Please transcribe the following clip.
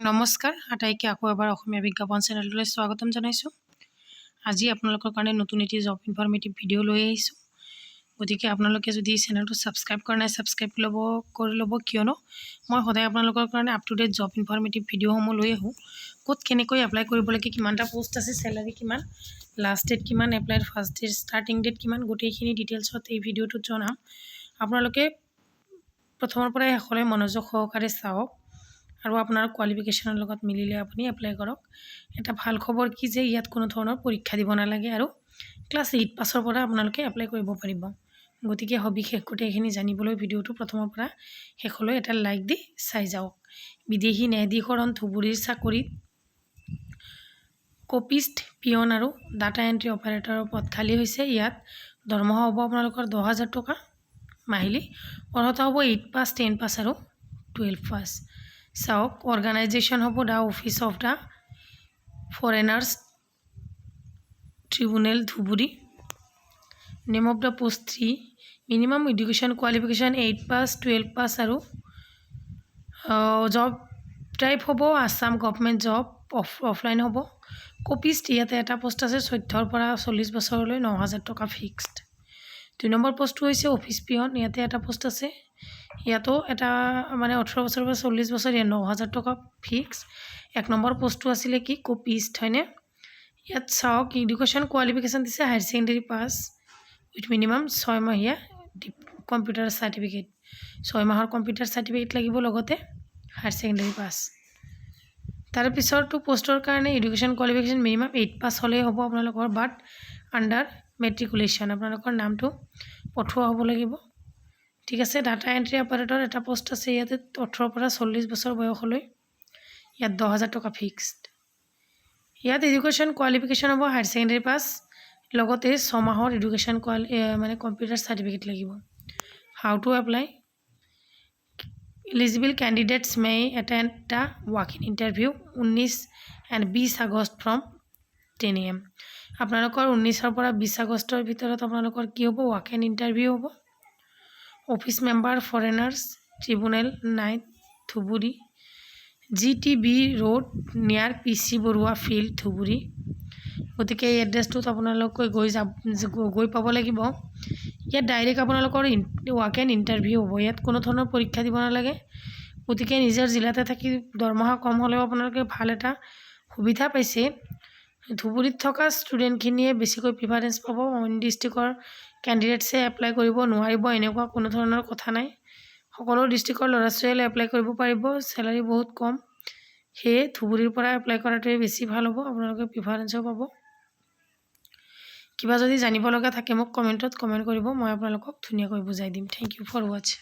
নমস্কাৰ আটাইকে আকৌ এবাৰ অসমীয়া বিজ্ঞাপন চেনেললৈ স্বাগতম জনাইছোঁ। আজি আপোনালোকৰ কাৰণে নতুন এটি জব ইনফৰমেটিভ ভিডিঅ' লৈ আহিছোঁ। গতিকে আপোনালোকে যদি চেনেলটো ছাবস্ক্ৰাইব কৰা নাই ছাবস্ক্ৰাইব কৰি ল'ব, কিয়নো মই সদায় আপোনালোকৰ কাৰণে up to date job informative ভিডিঅ'সমূহ লৈ আহোঁ। ক'ত কেনেকৈ এপ্লাই কৰিব লাগে, কিমানটা পোষ্ট আছে, চেলাৰী কিমান, লাষ্ট ডেট কিমান, এপ্লাইৰ ফাৰ্ষ্ট ডেট, ষ্টাৰ্টিং ডেট কিমান, গোটেইখিনি ডিটেইলছত এই ভিডিঅ'টোত জনাম। আপোনালোকে প্ৰথমৰ পৰাই শেষলৈ মনোযোগ সহকাৰে চাওক আৰু আপোনাৰ কোৱালিফিকেশ্যনৰ লগত মিলিলে আপুনি এপ্লাই কৰক। এটা ভাল খবৰ কি যে ইয়াত কোনো ধৰণৰ পৰীক্ষা দিব নালাগে আৰু ক্লাছ 8 পাছৰ পৰা আপোনালোকে এপ্লাই কৰিব পাৰিব। গতিকে সবিশেষ গোটেইখিনি জানিবলৈ ভিডিঅ'টো প্ৰথমৰ পৰা শেষলৈ এটা লাইক দি চাই যাওক। বিদেশী ন্যায়াধীকৰণ ধুবুৰীৰ চাকৰিত কপিষ্ট, পিয়ন আৰু ডাটা এণ্ট্ৰি অপাৰেটৰৰ পদ খালী হৈছে। ইয়াত দৰমহা হ'ব আপোনালোকৰ 10,000 টকা মাহিলী। অৰ্হতা হ'ব 8 পাছ, 10 পাছ আৰু 12 পাছ। চাওক, অৰ্গেনাইজেশ্যন হ'ব the office of the foreigners tribunal Dhubri. Name of the post 3। Minimum education qualification 8 পাছ, 12 পাছ আৰু জব টাইপ হ'ব আছাম গভৰ্ণমেণ্ট জব, অফলাইন হ'ব। কপিষ্ট, ইয়াতে এটা পোষ্ট আছে 14 পৰা 40 বছৰলৈ 9,000 টকা ফিক্সড। 2 নম্বৰ পোষ্টটো হৈছে অফিচ পিয়ন, ইয়াতে এটা পোষ্ট আছে, ইয়াতো এটা 18 বছৰৰ পৰা 40 বছৰ, ইয়াত 9,000 টকা ফিক্স। 1 নম্বৰ পোষ্টটো আছিলে কি কপিষ্ট, হয়নে? ইয়াত চাওক, এডুকেশ্যন কোৱালিফিকেশ্যন দিছে higher secondary pass with minimum 6 মাহীয়া কম্পিউটাৰ চাৰ্টিফিকেট। 6 মাহৰ কম্পিউটাৰ চাৰ্টিফিকেট লাগিব, লগতে হায়াৰ ছেকেণ্ডেৰী পাছ। তাৰপিছৰটো পোষ্টৰ কাৰণে এডুকেশ্যন কোৱালিফিকেশ্যন মিনিমাম 8 পাছ হ'লেই হ'ব আপোনালোকৰ, বাট আণ্ডাৰ মেট্ৰিকুলেশ্যন আপোনালোকৰ নামটো পঠোৱা হ'ব লাগিব। ঠিক আছে। ডাটা এণ্ট্ৰি অপাৰেটৰ এটা পোষ্ট আছে, ইয়াতে 18 পৰা 40 বছৰ বয়সলৈ, ইয়াত 10,000 টকা ফিক্সড। ইয়াত এডুকেশ্যন কোৱালিফিকেশ্যন হ'ব হায়াৰ ছেকেণ্ডেৰী পাছ, লগতে 6 মাহৰ এডুকেশ্যন কম্পিউটাৰ চাৰ্টিফিকেট লাগিব। How to apply? Eligible candidates May attend the walk in interview 19 and 20 August from 10 AM। আপোনালোকৰ 19 পৰা 20 আগষ্টৰ ভিতৰত আপোনালোকৰ কি হ'ব, ৱাক ইন ইণ্টাৰভিউ হ'ব। Office member foreigners tribunal 9 Dhubri, GTB road নিয়াৰ PC বৰুৱা ফিল্ড ধুবুৰী। গতিকে এই এড্ৰেছটোত আপোনালোকে গৈ পাব লাগিব। ইয়াত ডাইৰেক্ট আপোনালোকৰ ৱাক ইন ইণ্টাৰভিউ হ'ব, ইয়াত কোনো ধৰণৰ পৰীক্ষা দিব নালাগে। গতিকে নিজৰ জিলাতে থাকি দৰমহা কম হ'লেও আপোনালোকে ভাল এটা সুবিধা পাইছে। ধুবুৰীত থকা ষ্টুডেণ্টখিনিয়ে বেছিকৈ প্ৰিফাৰেঞ্চ পাব, অইন ডিষ্ট্ৰিক্টৰ কেণ্ডিডেটছে এপ্লাই কৰিব নোৱাৰিব এনেকুৱা কোনো ধৰণৰ কথা নাই। সকলো ডিষ্ট্ৰিক্টৰ ল'ৰা ছোৱালীয়ে এপ্লাই কৰিব পাৰিব, চেলাৰী বহুত কম। সেয়ে ধুবুৰীৰ পৰা এপ্লাই কৰাটোৱে বেছি ভাল হ'ব, আপোনালোকে প্ৰিফাৰেঞ্চো পাব। কিবা যদি জানিব লগা থাকে মোক কমেণ্টত কমেণ্ট কৰিব, মই আপোনালোকক ধুনীয়াকৈ বুজাই দিম। Thank you for ৱাটচিং।